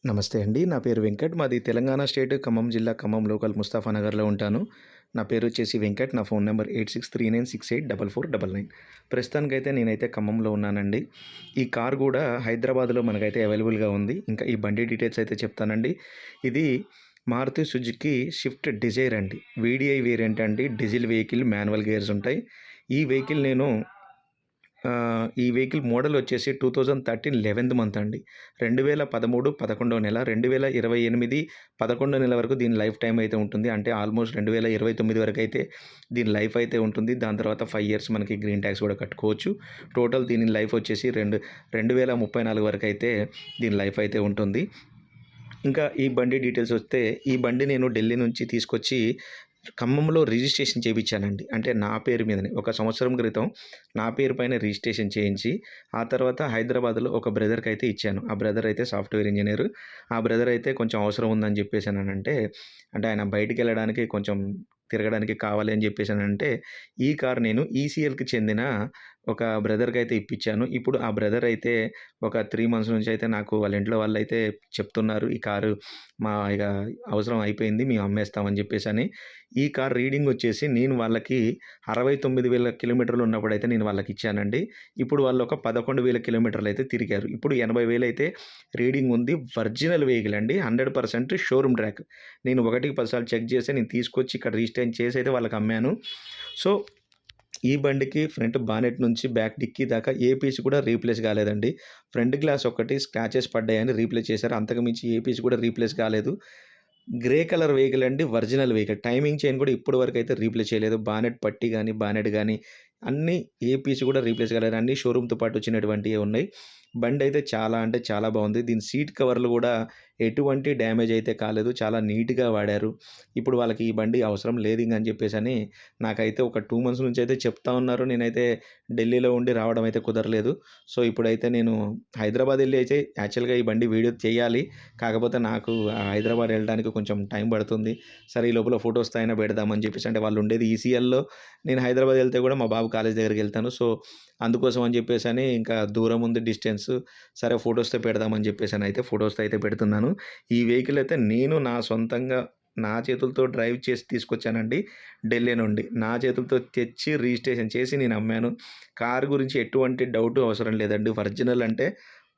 నమస్తే అండి. నా పేరు వెంకట్. మాది తెలంగాణ స్టేట్ ఖమ్మం జిల్లా ఖమ్మం లోకల్ ముస్తాఫా నగర్‌లో ఉంటాను. నా పేరొచ్చేసి వెంకట్. నా ఫోన్ నంబర్ 8639684499. ప్రస్తుతానికైతే నేనైతే ఖమ్మంలో ఉన్నానండి. ఈ కార్ గూడా హైదరాబాద్‌లో మనకైతే అవైలబుల్‌గా ఉంది. ఇంకా ఈ బండి డీటెయిల్స్ అయితే చెప్తానండి. ఇది మారుతి సుజుకి స్విఫ్ట్ డిజైర్ అండి. వీడీఐ వేరియంట్ అండి. డీజిల్ వెహికల్, మాన్యువల్ గేర్స్ ఉంటాయి. ఈ వెహికల్ నేను ఈ వెహికల్ మోడల్ వచ్చేసి 2013 11థ్ మంత్ అండి. 2013 11వ నెల, 2028 11 నెల వరకు దీని లైఫ్ టైమ్ అయితే ఉంటుంది. అంటే ఆల్మోస్ట్ 2029 వరకైతే దీని లైఫ్ అయితే ఉంటుంది. దాని తర్వాత 5 ఇయర్స్ మనకి గ్రీన్ ట్యాక్స్ కూడా కట్టుకోవచ్చు. టోటల్ దీని లైఫ్ వచ్చేసి 2034 వరకైతే దీని లైఫ్ అయితే ఉంటుంది. ఇంకా ఈ బండి డీటెయిల్స్ వస్తే, ఈ బండి నేను ఢిల్లీ నుంచి తీసుకొచ్చి ఖమ్మంలో రిజిస్ట్రేషన్ చేపించానండి. అంటే నా పేరు మీదనే. ఒక సంవత్సరం క్రితం నా పేరు పైన రిజిస్ట్రేషన్ చేయించి, ఆ తర్వాత హైదరాబాద్‌లో ఒక బ్రదర్‌కి అయితే ఇచ్చాను. ఆ బ్రదర్ అయితే సాఫ్ట్‌వేర్ ఇంజినీర్. ఆ బ్రదర్ అయితే కొంచెం అవసరం ఉందని చెప్పేసనంటే, అంటే ఆయన బయటికెళ్ళడానికి కొంచెం తిరగడానికి కావాలి అని చెప్పేసనంటే, ఈ కార్ నేను ఈసీఎల్‌కి చెందిన ఒక బ్రదర్‌కి అయితే ఇప్పించాను. ఇప్పుడు ఆ బ్రదర్ అయితే ఒక 3 మంత్స్ నుంచి అయితే నాకు వాళ్ళ ఇంట్లో వాళ్ళైతే చెప్తున్నారు, "ఈ కారు ఇక అవసరం అయిపోయింది. మేము అమ్మేస్తామని" చెప్పేసని. ఈ కార్ రీడింగ్ వచ్చేసి నేను వాళ్ళకి 69,000 కిలోమీటర్లు ఉన్నప్పుడైతే నేను వాళ్ళకిచ్చానండి. ఇప్పుడు వాళ్ళు ఒక 11,000 కిలోమీటర్లు అయితే తిరిగారు. ఇప్పుడు 80,000 అయితే రీడింగ్ ఉంది. ఒరిజినల్ వెహికల్ అండి. 100% షోరూమ్ ట్రాక్. నేను ఒకటికి 10 సార్లు చెక్ చేసి నేను తీసుకొచ్చి ఇక్కడ రిజిస్ట్రేషన్ చేసి అయితే వాళ్ళకి అమ్మాను. సో, ఈ బండికి ఫ్రంట్ బానెట్ నుంచి బ్యాక్ డిక్కీ దాకా ఏ పీస్ కూడా రీప్లేస్ కాలేదండి. ఫ్రంట్ గ్లాస్ ఒక్కటి స్క్రాచెస్ పడ్డాయని రీప్లేస్ చేశారు. అంతకు మించి ఏ పీస్ కూడా రీప్లేస్ కాలేదు. గ్రే కలర్ వెహికల్ అండి. Original vehicle. టైమింగ్ చైన్ కూడా ఇప్పటి వరకైతే రీప్లేస్ చేయలేదు. బానెట్ పట్టీ గాని, బానెట్ గాని అన్నీ ఏ పీస్ కూడా రీప్లేస్ కాలేదు. అన్నీ షోరూమ్‌తో పాటు వచ్చినటువంటియే ఉన్నాయి. బండయితే చాలా అంటే చాలా బావుంది. దీని సీట్ కవర్లు గూడా ఎటువంటి డ్యామేజ్ అయితే కాలేదు. చాలా నీట్‌గా వాడారు. ఇప్పుడు వాళ్ళకి ఈ బండి అవసరం లేదింగని చెప్పేసని నాకైతే ఒక 2 మంత్స్ నుంచి అయితే చెప్తా ఉన్నారు. నేనైతే ఢిల్లీలో ఉండి రావడం అయితే కుదరలేదు. సో, ఇప్పుడైతే నేను హైదరాబాద్ ఎళ్లి అయితే యాక్చువల్‌గా ఈ బండి వీడియో చేయాలి. కాకపోతే నాకు హైదరాబాద్ వెళ్ళడానికి కొంచెం టైం పడుతుంది. సరే, ఈ లోపల ఫోటోస్‌తో అయినా పెడదామని చెప్పేసి, అంటే వాళ్ళు ఉండేది ఈసీఎల్‌లో. నేను హైదరాబాద్ వెళ్తే కూడా మా బాబు కాలేజ్ దగ్గరికెళ్తాను. సో, అందుకోసం అని చెప్పేసని ఇంకా దూరం ఉంది డిస్టెన్స్. సరే, ఫోటోస్‌తో పెడదామని చెప్పేసనైతే ఫోటోస్‌తో అయితే పెడుతున్నాను. ఈ వెహికల్ అయితే నేను నా సొంతంగా నా చేతులతో డ్రైవ్ చేసి తీసుకొచ్చానండి ఢిల్లీ నుండి. నా చేతులతో తెచ్చి రిజిస్ట్రేషన్ చేసి నేను అమ్మాను. కారు గురించి ఎటువంటి డౌటు అవసరం లేదండి. ఒరిజినల్ అంటే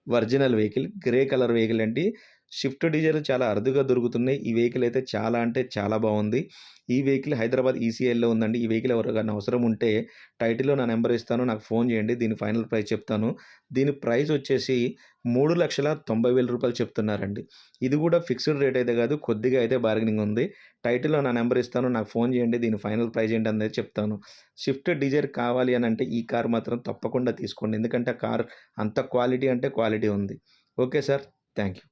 original vehicle. Grey colour vehicle అండి. స్విఫ్ట్ డిజైర్ చాలా అరుదుగా దొరుకుతున్నాయి. ఈ వెహికల్ అయితే చాలా అంటే చాలా బావుంది. ఈ వెహికల్ హైదరాబాద్ ఈసీఐలో ఉందండి. ఈ వెహికల్ ఎవరికైనా అవసరం ఉంటే టైటిల్‌లో నా నంబర్ ఇస్తాను. నాకు ఫోన్ చేయండి. దీని ఫైనల్ ప్రైస్ చెప్తాను. దీని ప్రైస్ వచ్చేసి రూ. 3,90,000 చెప్తున్నారండి. ఇది కూడా ఫిక్స్డ్ రేట్ అయితే కాదు. కొద్దిగా అయితే బార్గెనింగ్ ఉంది. టైటిల్‌లో నా నంబర్ ఇస్తాను. నాకు ఫోన్ చేయండి. దీని ఫైనల్ ప్రైస్ ఏంటనేది చెప్తాను. స్విఫ్ట్ డిజైర్ కావాలి అనంటే ఈ కార్ మాత్రం తప్పకుండా తీసుకోండి. ఎందుకంటే ఆ కార్ అంత క్వాలిటీ అంటే క్వాలిటీ ఉంది. Okay sir. Thank you.